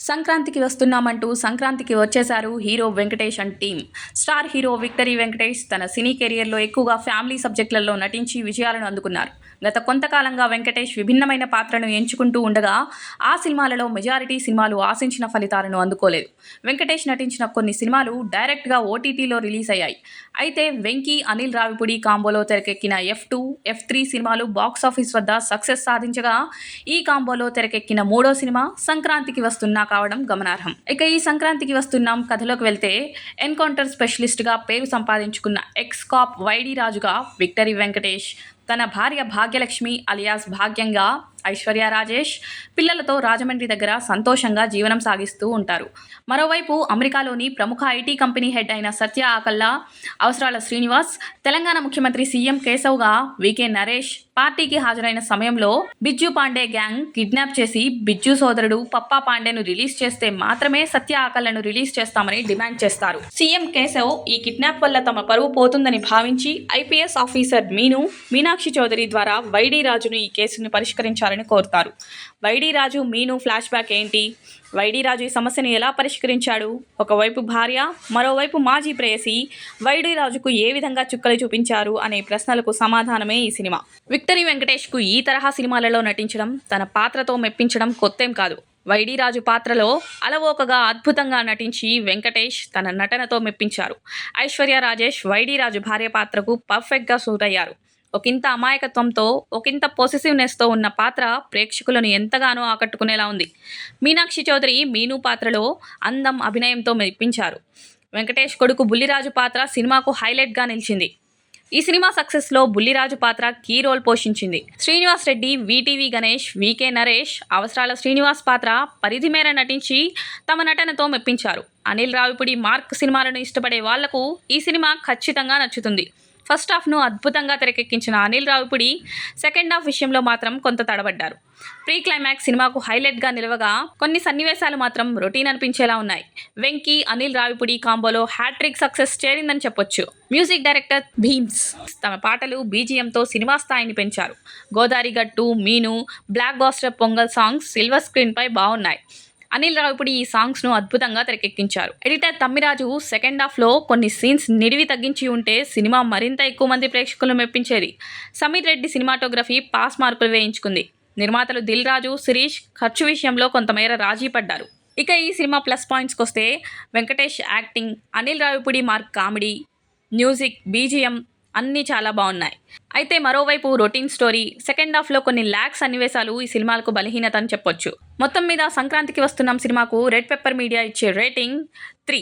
సంక్రాంతికి వస్తున్నామంటూ సంక్రాంతికి వచ్చేశారు hero Venkatesh and team. Star hero victory Venkatesh తన సినీ కెరియర్లో ఎక్కువగా ఫ్యామిలీ సబ్జెక్టులలో నటించి విజయాలను అందుకున్నారు. గత కొంతకాలంగా వెంకటేష్ విభిన్నమైన పాత్రను ఎంచుకుంటూ ఉండగా ఆ సినిమాలలో మెజారిటీ సినిమాలు ఆశించిన ఫలితాలను అందుకోలేదు. వెంకటేష్ నటించిన కొన్ని సినిమాలు డైరెక్ట్గా ఓటీటీలో రిలీజ్ అయ్యాయి. అయితే వెంకీ, అనిల్ రావిపూడి కాంబోలో తెరకెక్కిన F2, F3 సినిమాలు బాక్సాఫీస్ వద్ద సక్సెస్ సాధించగా ఈ కాంబోలో తెరకెక్కిన మూడో సినిమా సంక్రాంతికి వస్తున్నా కావడం గమనార్హం. ఇక ఈ సంక్రాంతికి వస్తున్నాం కథలోకి వెళ్తే ఎన్కౌంటర్ స్పెషలిస్ట్గా పేరు సంపాదించుకున్న ఎక్స్ కాప్ వైడి రాజుగా విక్టరీ వెంకటేష్ తన భార్య భాగ్యలక్ష్మి అలియాస్ భాగ్యంగా ఐశ్వర్య రాజేష్ పిల్లలతో రాజమండ్రి దగ్గర సంతోషంగా జీవనం సాగిస్తూ ఉంటారు. మరోవైపు అమెరికాలోని ప్రముఖ ఐటీ కంపెనీ హెడ్ అయిన సత్య ఆకల్లా, అవసరాల శ్రీనివాస్, తెలంగాణ ముఖ్యమంత్రి సీఎం కేశవ్గా వికే నరేష్ పార్టీకి హాజరైన సమయంలో బిజ్జు పాండే గ్యాంగ్ కిడ్నాప్ చేసి బిజ్జు సోదరుడు పప్పా పాండేను రిలీజ్ చేస్తే మాత్రమే సత్య ఆకల్లను రిలీజ్ చేస్తామని డిమాండ్ చేస్తారు. సీఎం కేశవ్ ఈ కిడ్నాప్ వల్ల తమ పరువు పోతుందని భావించి ఐపీఎస్ ఆఫీసర్ మీనాక్షి చౌదరి ద్వారా వైడి రాజును ఈ కేసును పరిష్కరించారు కోరుతారు. వైడి రాజు మీను ఫ్లాష్ బ్యాక్ ఏంటి? వైడి రాజు ఈ సమస్యను ఎలా పరిష్కరించాడు? ఒకవైపు భార్య, మరోవైపు మాజీ ప్రేయసి వైడి రాజుకు ఏ విధంగా చుక్కలు చూపించారు అనే ప్రశ్నలకు సమాధానమే ఈ సినిమా. విక్టరీ వెంకటేష్కు ఈ తరహా సినిమాలలో నటించడం, తన పాత్రతో మెప్పించడం కొత్తేం కాదు. వైడి రాజు పాత్రలో అలవోకగా అద్భుతంగా నటించి వెంకటేష్ తన నటనతో మెప్పించారు. ఐశ్వర్య రాజేష్ వైడి రాజు భార్య పాత్రకు పర్ఫెక్ట్గా సూట్ అయ్యారు. ఒకంత అమాయకత్వంతో, ఒకంత పొసెసివ్నెస్తో ఉన్న పాత్ర ప్రేక్షకులను ఎంతగానో ఆకట్టుకునేలా ఉంది. మీనాక్షి చౌదరి మీను పాత్రలో అందం, అభినయంతో మెప్పించారు. వెంకటేష్ కొడుకు బుల్లిరాజు పాత్ర సినిమాకు హైలైట్గా నిలిచింది. ఈ సినిమా సక్సెస్లో బుల్లిరాజు పాత్ర కీ రోల్ పోషించింది. శ్రీనివాస్ రెడ్డి, వీటీవీ గణేష్, వికే నరేష్ అవసరాల శ్రీనివాస్ పాత్ర పరిధి మేర నటించి తమ నటనతో మెప్పించారు. అనిల్ రావిపూడి మార్క్ సినిమాలను ఇష్టపడే వాళ్లకు ఈ సినిమా ఖచ్చితంగా నచ్చుతుంది. ఫస్ట్ హాఫ్ను అద్భుతంగా తెరకెక్కించిన అనిల్ రావిపూడి సెకండ్ హాఫ్ విషయంలో మాత్రం కొంత తడబడ్డారు. ప్రీ క్లైమాక్స్ సినిమాకు హైలైట్గా నిలవగా కొన్ని సన్నివేశాలు మాత్రం రొటీన్ అనిపించేలా ఉన్నాయి. వెంకీ, అనిల్ రావిపూడి కాంబోలో హ్యాట్రిక్ సక్సెస్ చేరిందని చెప్పొచ్చు. మ్యూజిక్ డైరెక్టర్ భీమ్స్ తమ పాటలు, బీజిఎంతో సినిమా స్థాయిని పెంచారు. Godari Gattu, Meenu, blockbuster Pongal songs silver స్క్రీన్పై బాగున్నాయి. అనిల్ రావిపూడి ఈ సాంగ్స్ను అద్భుతంగా తెరకెక్కించారు. ఎడిటర్ తమ్మిరాజు సెకండ్ హాఫ్లో కొన్ని సీన్స్ నిడివి తగ్గించి ఉంటే సినిమా మరింత ఎక్కువ మంది ప్రేక్షకులను మెప్పించేది. సమీర్ రెడ్డి సినిమాటోగ్రఫీ పాస్ మార్కులు వేయించుకుంది. నిర్మాతలు దిల్ రాజు, శిరీష్ ఖర్చు విషయంలో కొంతమేర రాజీ పడ్డారు. ఇక ఈ సినిమా ప్లస్ పాయింట్స్కి వస్తే Venkatesh acting, Anil Ravipudi mark comedy, music, BGM అన్నీ చాలా బాగున్నాయి. అయితే మరోవైపు రొటీన్ స్టోరీ, సెకండ్ హాఫ్లో కొన్ని ల్యాగ్ సన్నివేశాలు ఈ సినిమాలకు బలహీనత అని చెప్పొచ్చు. మొత్తం మీద సంక్రాంతికి వస్తున్నాం సినిమాకు రెడ్ పెప్పర్ మీడియా ఇచ్చే రేటింగ్ 3.